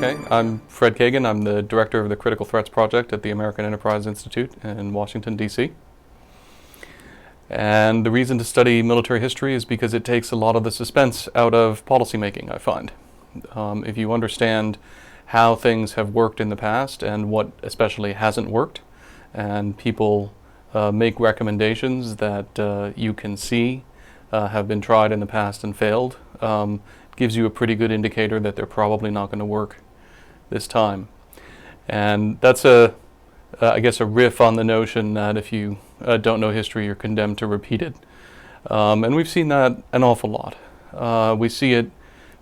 Okay, I'm Fred Kagan. I'm the director of the Critical Threats Project at the American Enterprise Institute in Washington, D.C. And the reason to study military history is because it takes a lot of the suspense out of policymaking, I find. If you understand how things have worked in the past and what especially hasn't worked, and people make recommendations that you can see have been tried in the past and failed, gives you a pretty good indicator that they're probably not going to work this time. And that's I guess a riff on the notion that if you don't know history, you're condemned to repeat it. And we've seen that an awful lot. We see it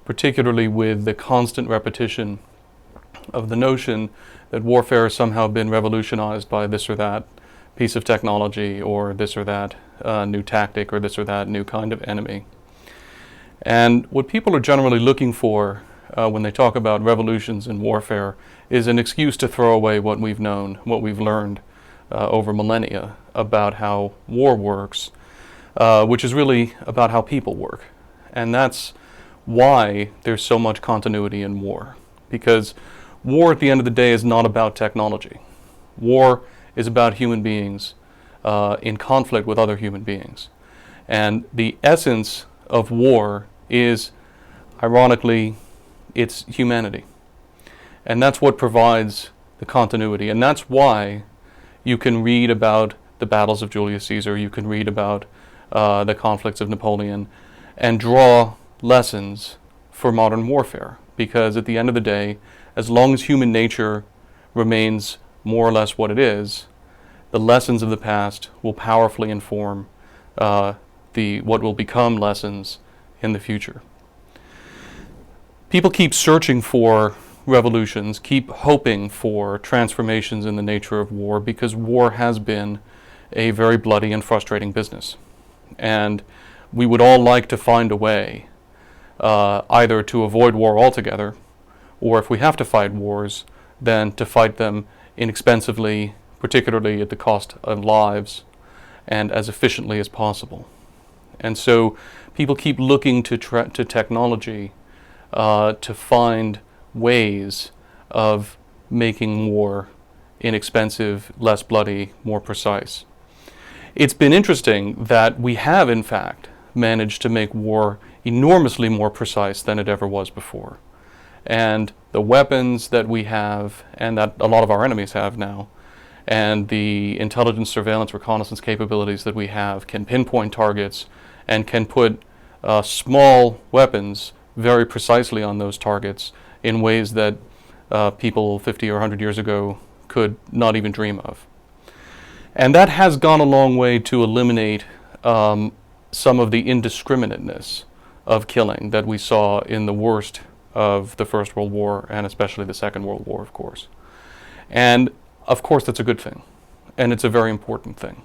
particularly with the constant repetition of the notion that warfare has somehow been revolutionized by this or that piece of technology, or this or that new tactic, or this or that new kind of enemy. And what people are generally looking for when they talk about revolutions in warfare is an excuse to throw away what we've known, what we've learned over millennia about how war works, which is really about how people work. And that's why there's so much continuity in war. Because war at the end of the day is not about technology. War is about human beings in conflict with other human beings. And the essence of war is, ironically, it's humanity. And that's what provides the continuity. And that's why you can read about the battles of Julius Caesar, you can read about the conflicts of Napoleon, and draw lessons for modern warfare. Because at the end of the day, as long as human nature remains more or less what it is, the lessons of the past will powerfully inform what will become lessons in the future. People keep searching for revolutions, keep hoping for transformations in the nature of war, because war has been a very bloody and frustrating business. And we would all like to find a way either to avoid war altogether, or if we have to fight wars, then to fight them inexpensively, particularly at the cost of lives, and as efficiently as possible. And so people keep looking to technology to find ways of making war inexpensive, less bloody, more precise. It's been interesting that we have, in fact, managed to make war enormously more precise than it ever was before. And the weapons that we have, and that a lot of our enemies have now, and the intelligence, surveillance, reconnaissance capabilities that we have can pinpoint targets and can put small weapons very precisely on those targets in ways that people 50 or 100 years ago could not even dream of. And that has gone a long way to eliminate some of the indiscriminateness of killing that we saw in the worst of the First World War, and especially the Second World War, of course. And of course that's a good thing, and it's a very important thing.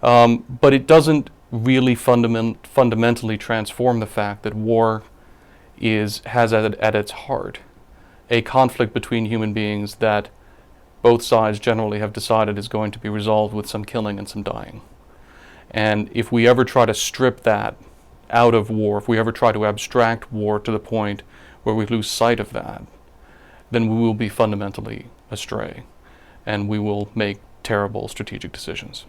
But it doesn't really fundamentally transform the fact that war has at its heart a conflict between human beings that both sides generally have decided is going to be resolved with some killing and some dying. And if we ever try to strip that out of war, if we ever try to abstract war to the point where we lose sight of that, then we will be fundamentally astray, and we will make terrible strategic decisions.